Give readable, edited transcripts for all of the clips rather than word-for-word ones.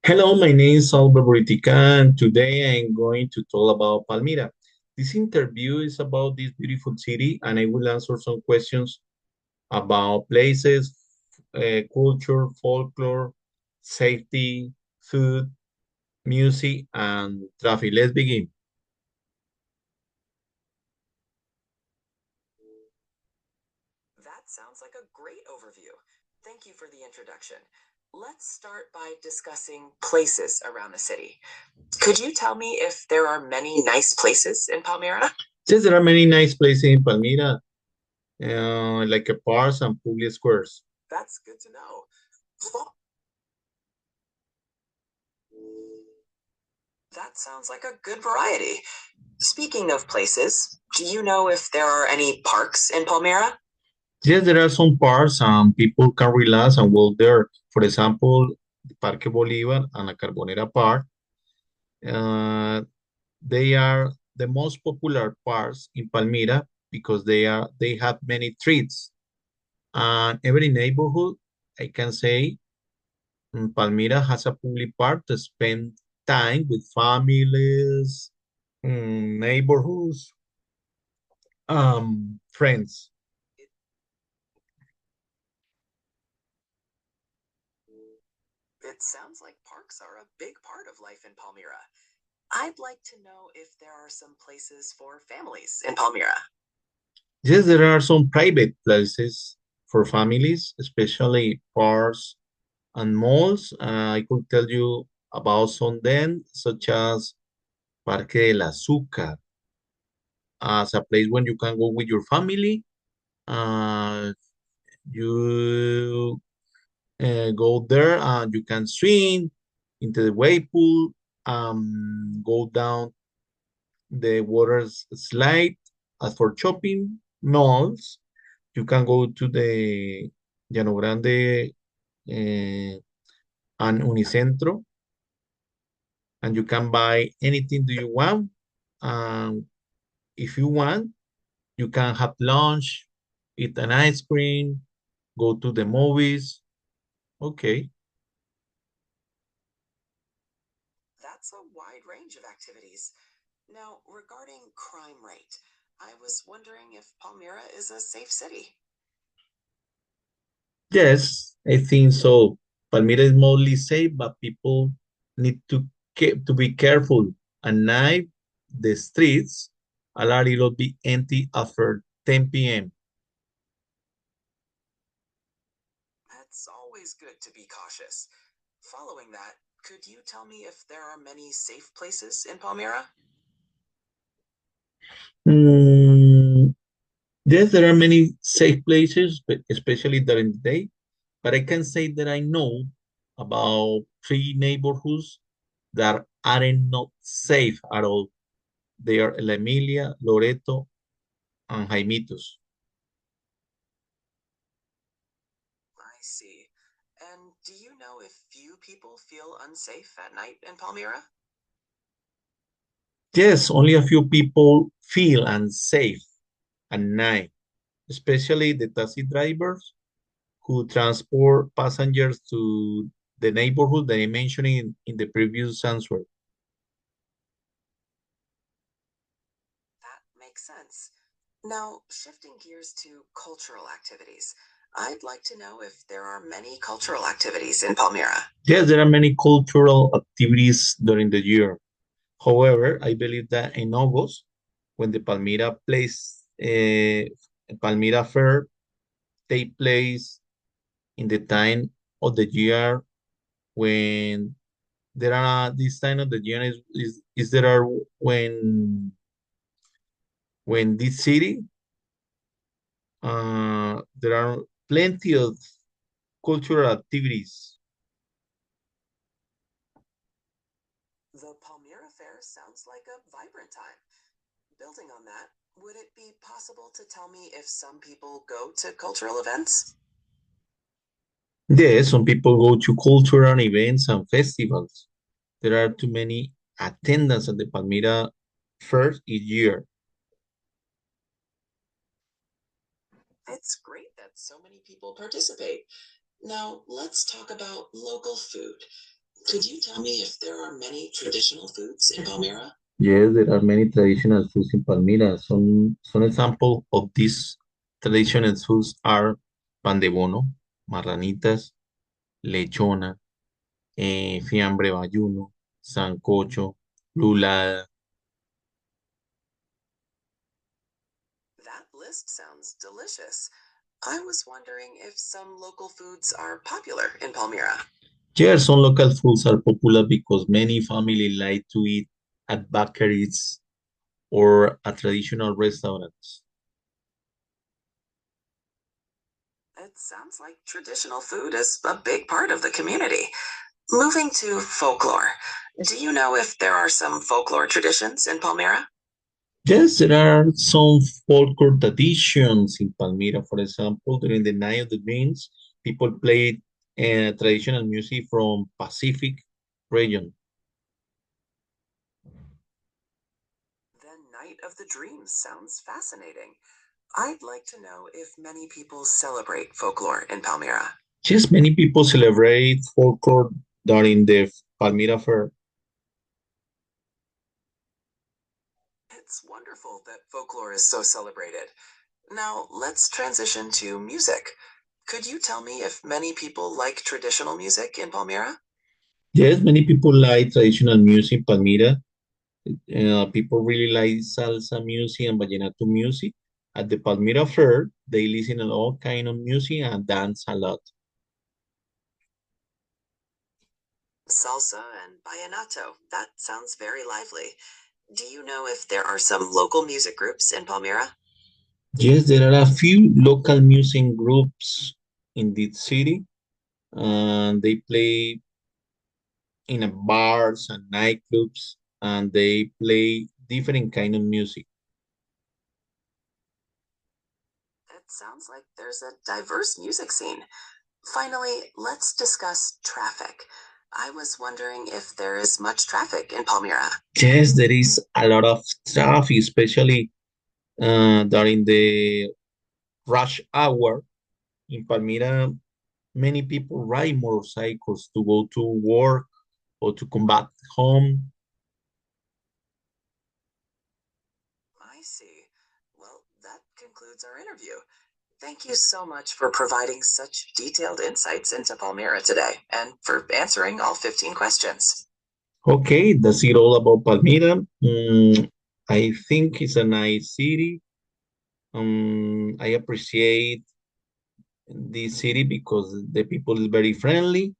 Hello, my name is AlbertoB, and today I'm going to talk about Palmira. This interview is about this beautiful city, and I will answer some questions about places, culture, folklore, safety, food, music, and traffic. Let's begin. That sounds like a great overview. Thank you for the introduction. Let's start by discussing places around the city. Could you tell me if there are many nice places in Palmyra? Yes, there are many nice places in Palmira, like parks and public squares. That's good to know. Fa- That sounds like a good variety. Speaking of places, do you know if there are any parks in Palmyra? Yes, there are some parks and people can relax and walk there. For example, the Parque Bolívar and la Carbonera Park. Uh, they are the most popular parks in Palmira because they have many streets. And every neighborhood, I can say, Palmira has a public park to spend time with families, neighborhoods, friends. It, it sounds like parks are a big part of life in Palmyra. I'd like to know if there are some places for families in Palmyra. Yes, there are some private places for families, especially parks and malls. I could tell you about some then, such as Parque del Azúcar, as a place when you can go with your family. Uh, you go there and you can swim into the wave pool, go down the water slide. As for shopping malls, you can go to the Llano Grande and Unicentro, and you can buy anything do you want. And if you want, you can have lunch, eat an ice cream, go to the movies. Okay. That's a wide range of activities. Now, regarding crime rate, I was wondering if Palmyra is a safe city. Yes, I think so. Palmira is mostly safe, but people need to be careful. At night, the streets are a little bit empty after 10 p.m. That's always good to be cautious. Following that, could you tell me if there are many safe places in Palmyra? Mm, yes, there are many safe places, but especially during the day. But I can say that I know about three neighborhoods that aren't not safe at all. They are La Emilia, Loreto, and Jaimitos. I see. And do you know if few people feel unsafe at night in Palmyra? Yes, only a few people feel unsafe at night, especially the taxi drivers who transport passengers to the neighborhood that I mentioned in the previous answer. That makes sense. Now, shifting gears to cultural activities, I'd like to know if there are many cultural activities in Palmyra. Yes, there are many cultural activities during the year. However, I believe that in August, when the Palmira Fair take place in the time of the year when there are this time of the year is there are when this city there are plenty of cultural activities. The Palmyra Fair sounds like a vibrant time. Building on that, would it be possible to tell me if some people go to cultural events? Yes, some people go to cultural events and festivals. There are too many attendance at the Palmira Fair each year. It's great that so many people participate. Now, let's talk about local food. Could you tell me if there are many traditional foods in Palmyra? Yes, there are many traditional foods in Palmira. Some examples of these traditional foods are pan de bono, marranitas, lechona, fiambre bayuno, sancocho, lulada. That list sounds delicious. I was wondering if some local foods are popular in Palmyra. Yes, some local foods are popular because many families like to eat at bakeries or at traditional restaurants. It sounds like traditional food is a big part of the community. Moving to folklore, do you know if there are some folklore traditions in Palmyra? Yes, there are some folklore traditions in Palmira. For example, during the Night of the Winds, people played traditional music from Pacific region. The Night of the Dreams sounds fascinating. I'd like to know if many people celebrate folklore in Palmyra. Yes, many people celebrate folklore during the Palmira Fair. It's wonderful that folklore is so celebrated. Now, let's transition to music. Could you tell me if many people like traditional music in Palmyra? Yes, many people like traditional music in Palmira. People really like salsa music and vallenato music. At the Palmira Fair, they listen to all kind of music and dance a lot. Salsa and vallenato. That sounds very lively. Do you know if there are some local music groups in Palmyra? Yes, there are a few local music groups in this city, and they play in a bars and nightclubs, and they play different kind of music. It sounds like there's a diverse music scene. Finally, let's discuss traffic. I was wondering if there is much traffic in Palmyra. Yes, there is a lot of traffic, especially during the rush hour in Palmira. Many people ride motorcycles to go to work or to come back home. I see. Well, that concludes our interview. Thank you so much for providing such detailed insights into Palmyra today and for answering all 15 questions. Okay, that's it all about Palmira. I think it's a nice city. I appreciate this city because the people is very friendly.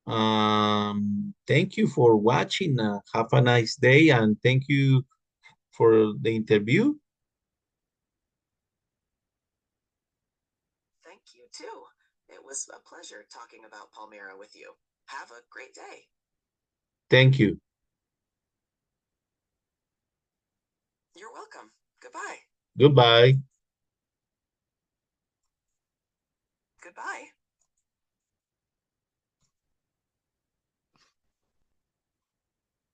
Thank you for watching. Have a nice day, and thank you for the interview. Thank you too. It was a pleasure talking about Palmyra with you. Have a great day. Thank you. You're welcome. Goodbye. Goodbye. Goodbye.